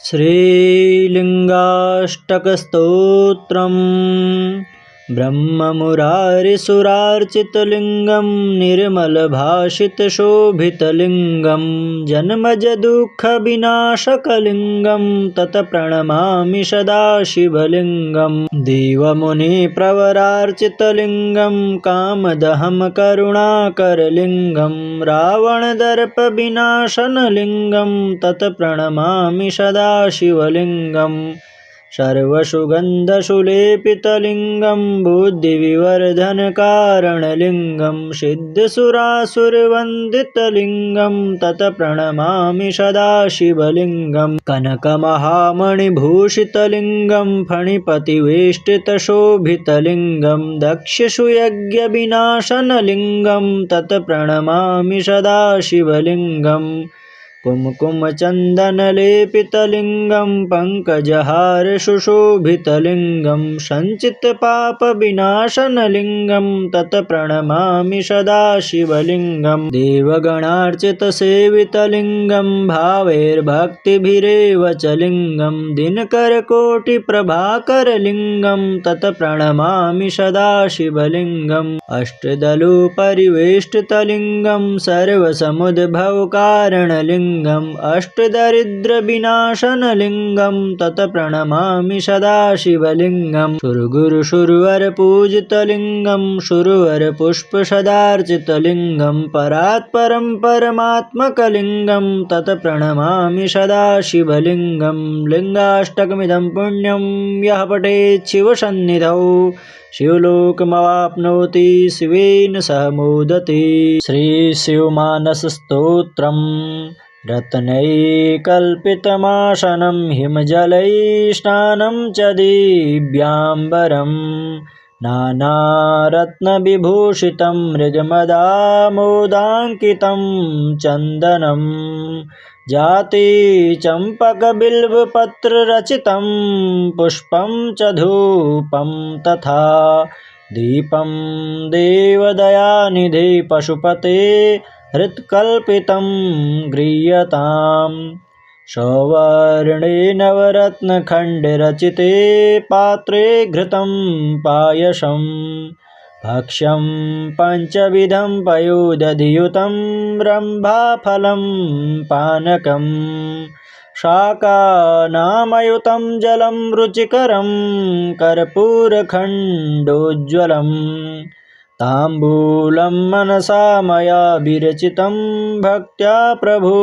श्रीलिङ्गाष्टकस्तोत्रम् ब्रह्ममुरारिसुरार्चितलिङ्गं निर्मलभाषितशोभितलिङ्गं जन्मजदुःखविनाशकलिङ्गं तत्प्रणमामि सदाशिवलिङ्गं देवमुनिप्रवरार्चितलिङ्गं कामदहं करुणाकरलिङ्गं रावणदर्पविनाशनलिङ्गं तत्प्रणमामि सदाशिवलिङ्गम् सर्वसुगन्धसुलेपितलिङ्गं बुद्धिविवर्धनकारणलिङ्गं सिद्धसुरासुरवन्दितलिङ्गं तत्प्रणमामि सदाशिवलिङ्गं कनकमहामणिभूषितलिङ्गं फणिपतिवेष्टितशोभितलिङ्गं दक्षसुयज्ञविनाशनलिङ्गं तत्प्रणमामि सदाशिवलिङ्गम् कुमकुमचन्दनलेपितलिङ्गं पङ्कजहारसुशोभितलिङ्गं सञ्चितपापविनाशनलिङ्गं तत्प्रणमामि सदाशिवलिङ्गं देवगणार्चितसेवितलिङ्गं भावैर्भक्तिभिरेव च लिङ्गं दिनकरकोटिप्रभाकरलिङ्गं तत्प्रणमामि सदाशिवलिङ्गम् अष्टदलोपरिवेष्टितलिङ्गं सर्वसमुद्भवकारणलिङ्गं अष्टदरिद्रविनाशनलिङ्गं तत्प्रणमामि सदाशिवलिङ्गं सुरगुरुसुरवरपूजितलिङ्गं सुरवरपुष्पसदार्चितलिङ्गं परात्परं परमात्मकलिङ्गं तत्प्रणमामि सदाशिवलिङ्गं लिङ्गाष्टकमिदं पुण्यं यः पठेत् शिवसन्निधौ शिवलोकमवाप्नोति शिवेन सह मोदते। श्रीशिवमानसस्तोत्रम् रत्नैकल्पितमासनं हिमजलैस्नानं च दिव्याम्बरं नानारत्नविभूषितं मृगमदामोदाङ्कितं चन्दनं जातिचम्पकबिल्वपत्ररचितं पुष्पं च धूपं तथा दीपं देवदयानिधे पशुपते हृत्कल्पितं गृह्यताम् सवर्णे नवरत्नखण्डरचिते पात्रे घृतं पायसं भक्ष्यं पञ्चविधं पयोदधियुतं रम्भाफलं पानकं शाकानामयुतं जलं रुचिकरं कर्पूरखण्डोज्ज्वलं ताम्बूलं मनसा मया विरचितं भक्त्या प्रभो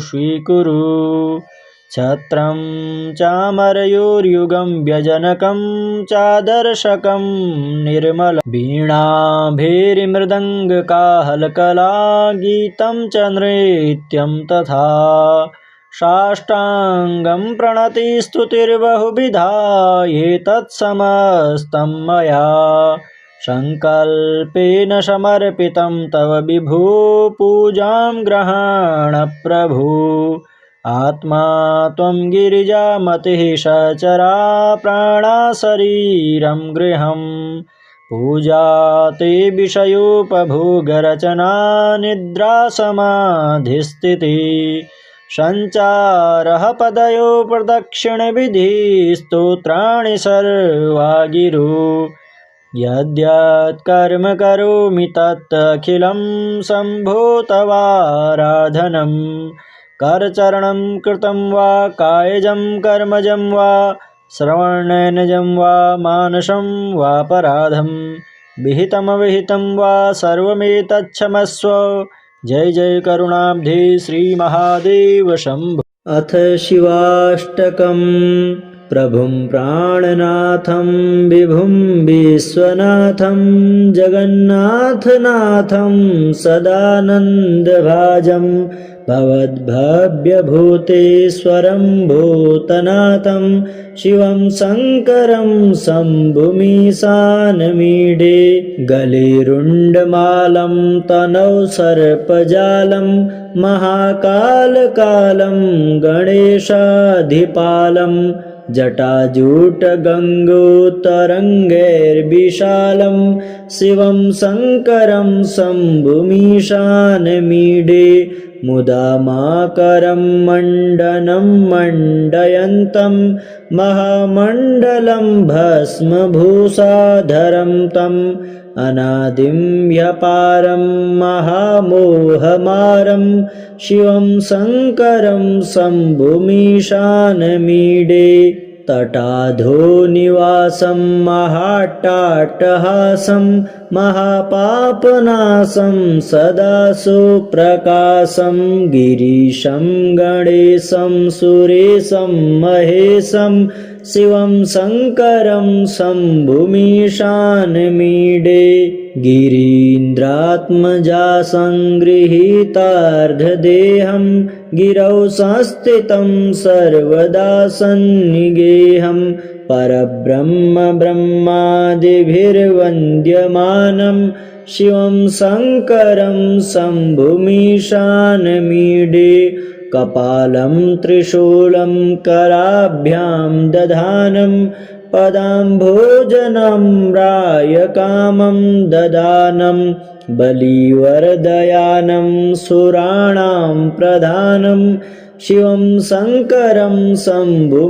स्वीकुरु छत्रं चामरयोर्युगं व्यजनकं चादर्शकं निर्मलं वीणाभैर्मृदङ्गकाहलकला गीतं च नृत्यं तथा साष्टाङ्गं प्रणतिस्तुतिर्बहुविधा एतत्समस्तं मया संकल्पेन समर्पितं तव विभो पूजां ग्रहाण प्रभु आत्मा त्वं गिरिजामतिः सचरा प्राणा शरीरं गृहं पूजा ते विषयोपभोगरचना निद्रा समाधिस्थितिः सञ्चारः पदयो प्रदक्षिणविधि स्तोत्राणि सर्वा गिरो यद्यत् कर्म करोमि तत्तखिलं शम्भो तवाराधनं करचरणं कृतं वा कायजं कर्मजं वा श्रवणनयनजं वा मानसं वापराधं विहितमविहितं वा सर्वमेतच्छमस्व। जय जय करुणाब्धे श्रीमहादेव शम्भो। अथ शिवाष्टकम् प्रभुं प्राणनाथं विभुं विश्वनाथं जगन्नाथनाथं सदानन्दभाजं भवद्भव्यभूतेश्वरं भूतनाथं शिवं शङ्करं शम्भुमीशानमीडे गलेरुण्डमालं तनौ सर्पजालं महाकालकालं गणेशाधिपालं जटाजूटगङ्गोत्तरङ्गैर्विशालं शिवं शङ्करं शम्भुमीशानमीडे मुदामाकरं मण्डनं मण्डयन्तं महामण्डलं भस्मभूषाधरं तम् अनादिं ह्यपारं महामोहमारं शिवं शङ्करं शम्भुमीशानमीडे तटाधो निवासं महाट्टाट्टहासं महापापनाशं सदा सुप्रकाशं गिरीशं गणेशं सुरेशं महेशं शिवं शङ्करं शम्भुमीशानमीडे गिरीन्द्रात्मजा सङ्गृहीतार्धदेहं गिरौ संस्थितं सर्वदा सन्निगेहं परब्रह्म ब्रह्मादिभिर्वन्द्यमानं शिवं शङ्करं शम्भुमीशानमीडे कपालं त्रिशूलं कराभ्यां दधानं पदाम्भोजनं रायकामं ददानं बलिवरदयानं सुराणां प्रधानं शिवं शङ्करं शम्भुमीशानमीडे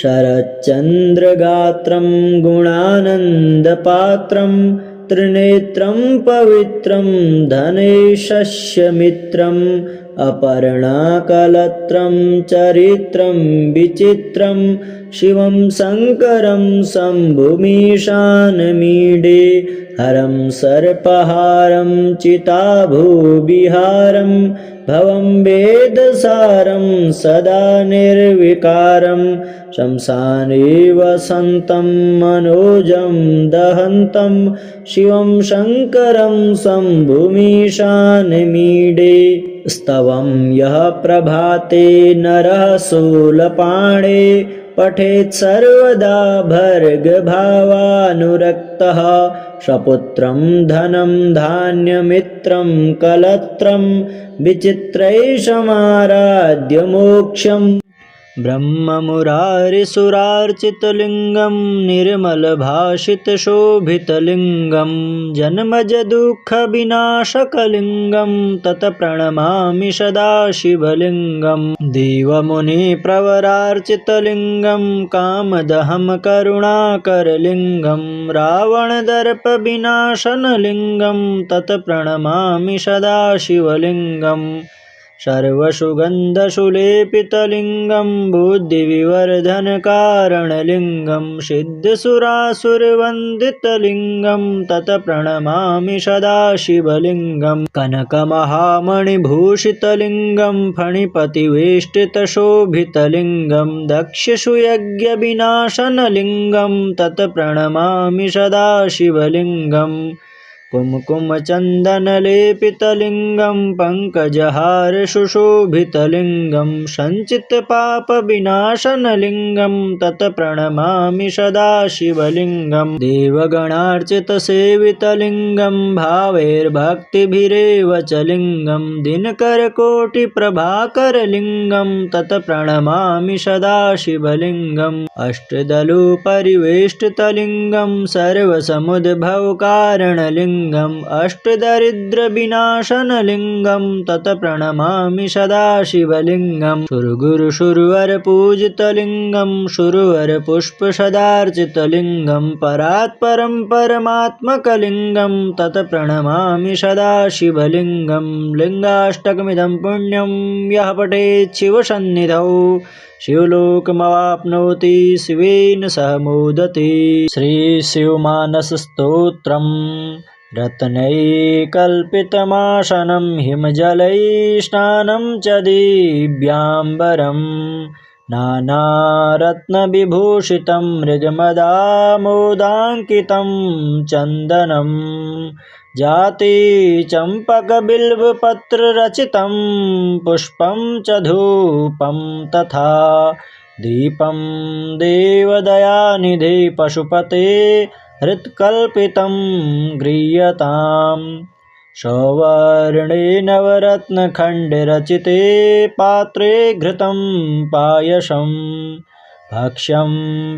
शरच्चन्द्रगात्रं गुणानन्दपात्रं त्रिनेत्रं पवित्रं धनेशस्यमित्रम् अपर्णाकलत्रं चरित्रं विचित्रं शिवं शङ्करं शम्भुमीशानमीडे हरं सर्पहारं चिताभूविहारं भवं वेदसारं सदा निर्विकारं शंसाने वसन्तं मनोजं दहन्तं शिवं शङ्करं शम्भुमीशानमीडे स्तवं यः प्रभाते नरः शूलपाणे पठेत् सर्वदा भर्गभावानुरक्तः सपुत्रं धनं धान्यमित्रं कलत्रं विचित्रैषमाराध्य मोक्षम् ब्रह्ममुरारिसुरार्चितलिङ्गं निर्मलभाषितशोभितलिङ्गं जन्मजदुःखविनाशकलिङ्गं तत्प्रणमामि सदा शिवलिङ्गं देवमुनिप्रवरार्चितलिङ्गं कामदहं करुणाकरलिङ्गं रावणदर्पविनाशनलिङ्गं तत्प्रणमामि सदा शिवलिङ्गम् सर्वसुगन्धसुलेपितलिङ्गं बुद्धिविवर्धनकारणलिङ्गं सिद्धसुरासुरवन्दितलिङ्गं तत्प्रणमामि सदा शिवलिङ्गं कनकमहामणिभूषितलिङ्गं फणिपतिवेष्टितशोभितलिङ्गं दक्षसुयज्ञविनाशनलिङ्गं तत्प्रणमामि सदा शिवलिङ्गम् कुमकुमचन्दनलेपितलिङ्गं पङ्कजहारसुशोभितलिङ्गं सञ्चितपापविनाशनलिङ्गं तत्प्रणमामि सदा शिवलिङ्गं देवगणार्चितसेवितलिङ्गं भावैर्भक्तिभिरेव च लिङ्गं दिनकरकोटिप्रभाकरलिङ्गं तत्प्रणमामि सदा शिवलिङ्गम् अष्टदलुपरिवेष्टितलिङ्गं सर्वसमुद्भवकारणलिङ्गं अष्टदरिद्रविनाशनलिङ्गं तत्प्रणमामि सदा शिवलिङ्गं सुरगुरुसुरवरपूजितलिङ्गं सुरवरपुष्पसदार्चितलिङ्गं परात्परं परमात्मकलिङ्गं तत्प्रणमामि सदा शिवलिङ्गं लिङ्गाष्टकमिदं पुण्यं यः पठेत् शिवसन्निधौ शिवलोकमवाप्नोति शिवेन सह मोदते। श्रीशिवमानसस्तोत्रम् रत्नैकल्पितमासनं हिमजलैस्नानं च दिव्याम्बरं नानारत्नविभूषितं मृगमदामोदाङ्कितं चन्दनं जाति चम्पकबिल्वपत्ररचितं पुष्पं च धूपं तथा दीपं देवदयानिधे पशुपते हृत्कल्पितं गृह्यताम् सौवर्णे नवरत्नखण्डरचिते पात्रे घृतं पायसं भक्ष्यं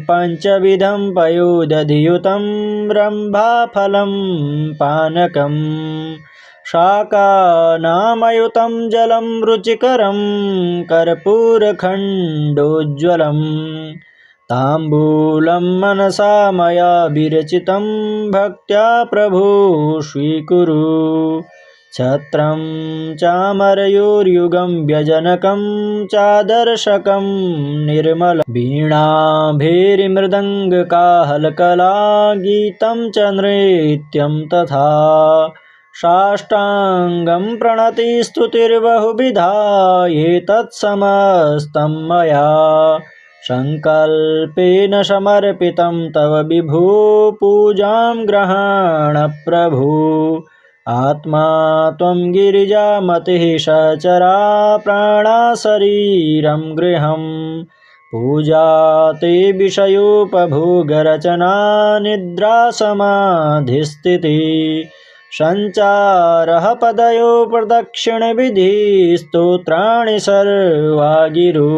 पञ्चविधं पयोदधियुतं रम्भाफलं पानकं शाकानामयुतं जलं रुचिकरं कर्पूरखण्डोज्ज्वलम् ताम्बूलं मनसा मया विरचितं भक्त्या प्रभो स्वीकुरु छत्रं चामरयोर्युगं व्यजनकं चादर्शकं निर्मलं वीणाभेरिमृदङ्गकाहलकला गीतं च नृत्यं तथा साष्टाङ्गं प्रणतिस्तुतिर्बहुविधा एतत्समस्तं मया संकल्पेन समर्पितं तव विभो पूजां ग्रहाण प्रभु आत्मा त्वं गिरिजामतिः सचरा प्राणा शरीरं गृहं पूजा ते विषयोपभोगरचना निद्रा समाधिस्थितिः सञ्चारः पदयो प्रदक्षिणविधि स्तोत्राणि सर्वा गिरो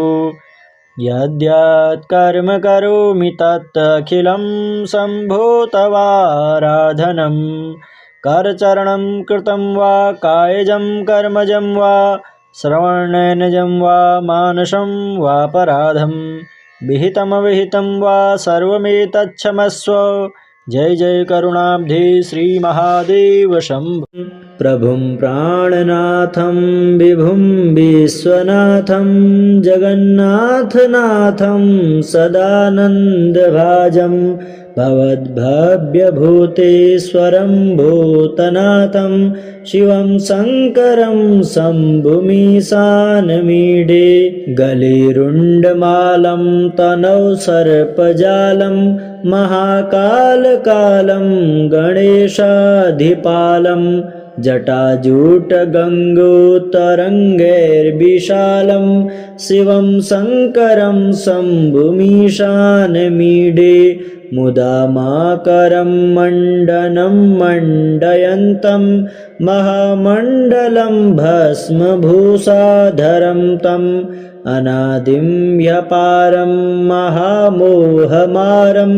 यद्यत् कर्म करोमि तत्तखिलं शम्भो तवाराधनं करचरणं कृतं वा कायजं कर्मजं वा श्रवणेनजं वा मानसं वापराधं विहितमविहितं वा सर्वमेतच्छमस्व जय जय करुणाब्धे श्री महादेव शंभो प्रभुं प्राणनाथं विभुं विश्वनाथं जगन्नाथनाथं सदानन्दभाजं भवद्भव्यभूतेश्वरं भूतनाथं शिवं शङ्करं शम्भुमीशानमीडे गलेरुण्डमालं तनौ सर्पजालं महाकालकालं गणेशाधिपालं जटाजूटगङ्गोत्तरङ्गैर्विशालं शिवं शङ्करं शम्भुमीशानमीडे मुदामाकरं मण्डनं मण्डयन्तं महामण्डलं भस्मभूषाधरं तम् अनादिं ह्यपारं महामोहमारं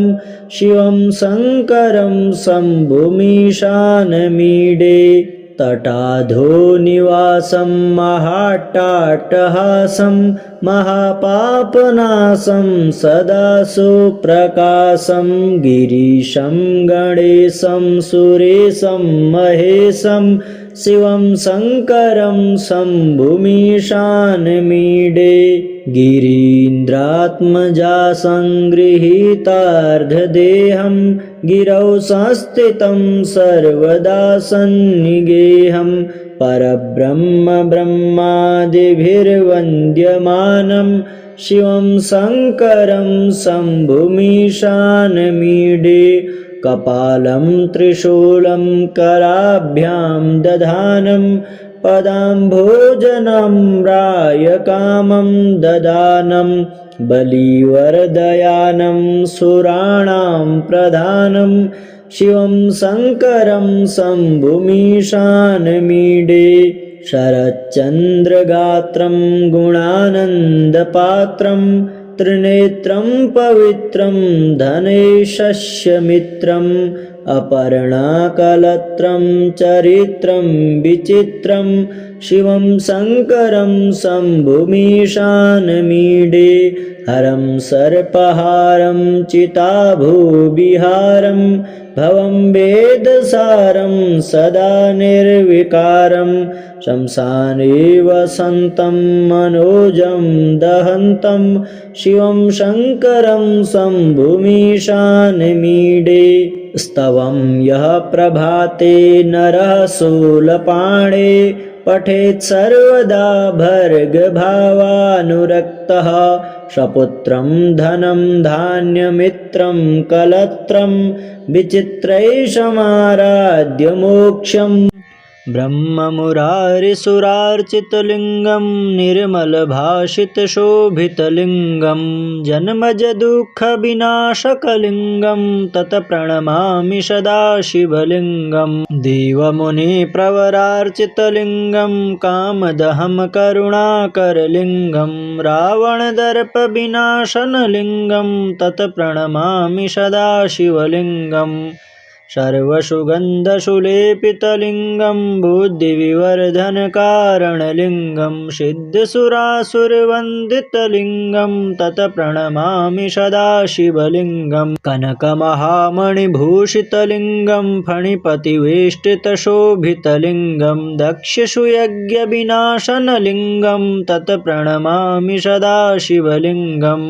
शिवं शङ्करं शम्भुमीशानमीडे तटाधो निवासं महाट्टाट्टहासं महापापनाशं सदा सुप्रकाशं गिरीशं गणेशं सुरेशं महेशं शिवं शङ्करं शम्भुमीशानमीडे गिरीन्द्रात्मजा सङ्गृहीतार्धदेहं गिरौ संस्थितं सर्वदा सन्निगेहं परब्रह्म ब्रह्मादिभिर्वन्द्यमानं शिवं शङ्करं शम्भुमीशानमीडे कपालं त्रिशूलं कराभ्यां दधानं पदाम्भोजनं रायकामं ददानं बलिवरदयानं सुराणां प्रधानं शिवं शङ्करं शम्भुमीशानमीडे शरच्चन्द्रगात्रं गुणानन्दपात्रं त्रिनेत्रं पवित्रं धनेशस्यमित्रम् अपर्णाकलत्रं चरित्रं विचित्रं शिवं शङ्करं शम्भुमीशानमीडे हरं सर्पहारं चिताभूविहारं भवं वेदसारं सदा निर्विकारं शंसाने वसन्तं मनोजं दहन्तं शिवं शङ्करं शम्भुमीशानमीडे स्तवं यः प्रभाते नरः शूलपाणे पठेत् सर्वदा भर्गभावानुरक्तः सपुत्रं धनं धान्यमित्रं कलत्रं विचित्रैषमाराध्य मोक्षम् ब्रह्ममुरारिसुरार्चितलिङ्गं निर्मलभाषितशोभितलिङ्गं जन्मजदुःखविनाशकलिङ्गं तत्प्रणमामि सदा शिवलिङ्गं देवमुनिप्रवरार्चितलिङ्गं कामदहं करुणाकरलिङ्गं रावणदर्पविनाशनलिङ्गं तत्प्रणमामि सदा शिवलिङ्गं सर्वसुगन्धसुलेपितलिङ्गं बुद्धिविवर्धनकारणलिङ्गं सिद्धसुरासुरवन्दितलिङ्गं तत्प्रणमामि सदा शिवलिङ्गं कनकमहामणिभूषितलिङ्गं फणिपतिवेष्टितशोभितलिङ्गं दक्षसुयज्ञविनाशनलिङ्गं तत्प्रणमामि सदा शिवलिङ्गं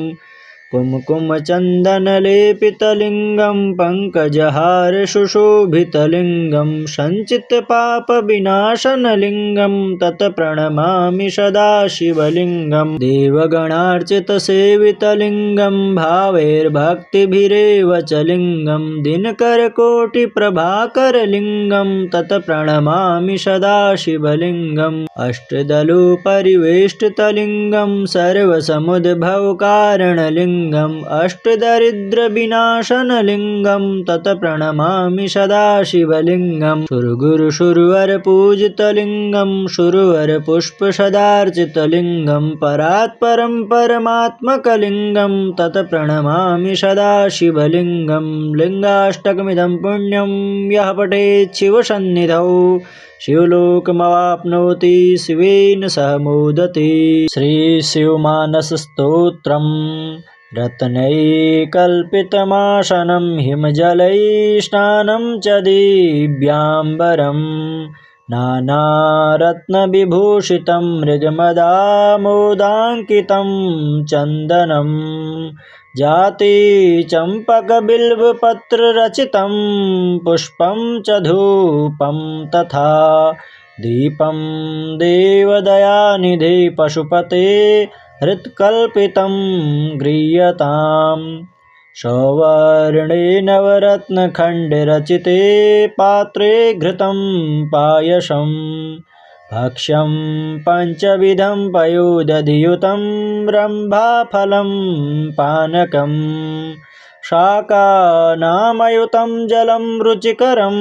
कुमकुमचन्दनलेपितलिङ्गं पङ्कजहारसुशोभितलिङ्गं सञ्चितपापविनाशनलिङ्गं तत्प्रणमामि सदा शिवलिङ्गं देवगणार्चितसेवितलिङ्गं भावैर्भक्तिभिरेव च लिङ्गं दिनकरकोटिप्रभाकरलिङ्गं तत्प्रणमामि सदा शिवलिङ्गम् अष्टदलोपरिवेष्टितलिङ्गं सर्वसमुद्भवकारणलिङ्गं अष्टदरिद्रविनाशनलिङ्गं तत्प्रणमामि सदा शिवलिङ्गं सुरगुरुसुरवरपूजितलिङ्गं सुरवरपुष्पसदार्चितलिङ्गं परात्परं परमात्मकलिङ्गं तत्प्रणमामि सदा शिवलिङ्गं लिङ्गाष्टकमिदं पुण्यं यः पठेत् शिवसन्निधौ शिवलोकमवाप्नोति शिवेन सह मोदते। श्रीशिवमानसस्तोत्रम् रत्नैकल्पितमासनं हिमजलैस्नानं च दिव्याम्बरं नानारत्नविभूषितं मृगमदामोदाङ्कितं चन्दनं जाति चम्पकबिल्वपत्ररचितं पुष्पं च धूपं तथा दीपं देवदयानिधे पशुपते हृत्कल्पितं गृह्यताम् सौवर्णे नवरत्नखण्डरचिते पात्रे घृतं पायसं भक्ष्यं पञ्चविधं पयोदधियुतं रम्भाफलं पानकं शाकानामयुतं जलं रुचिकरं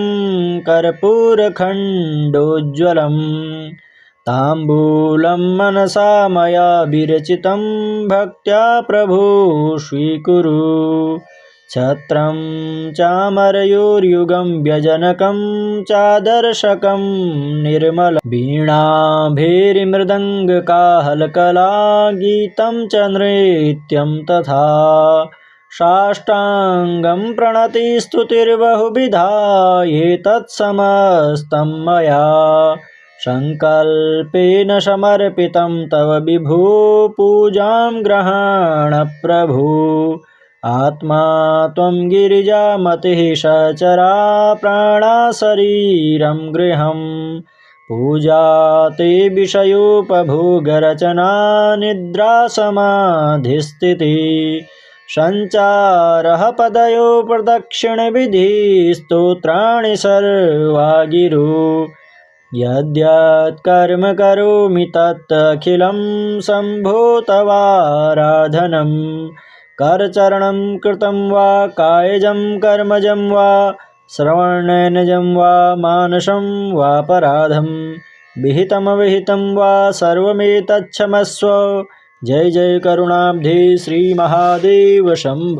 कर्पूरखण्डोज्ज्वलं ताम्बूलं मनसा मया विरचितं भक्त्या प्रभो स्वीकुरु छत्रं चामरयोर्युगं व्यजनकं चादर्शकं निर्मलं वीणाभैर्मृदङ्गकाहलकला गीतं च नृत्यं तथा साष्टाङ्गं प्रणतिस्तुतिर्बहुविधा एतत्समस्तं मया सङ्कल्पेन समर्पितं तव विभो पूजां ग्रहाण प्रभो आत्मा त्वं गिरिजामतिः सचरा प्राणा शरीरं गृहं पूजा ते विषयोपभोगरचना निद्रा समाधिस्थितिः सञ्चारः पदयो प्रदक्षिणविधिः स्तोत्राणि सर्वा गिरो यद्यत् कर्म करोमि तत्तखिलं शम्भो तवाराधनं करचरणं कृतं वा कायजं कर्मजं वा श्रवणनजं वा मानसं वापराधं विहितमविहितं वा सर्वमेतत्क्षमस्व। जय जय करुणाब्धे श्री महादेव शंभो।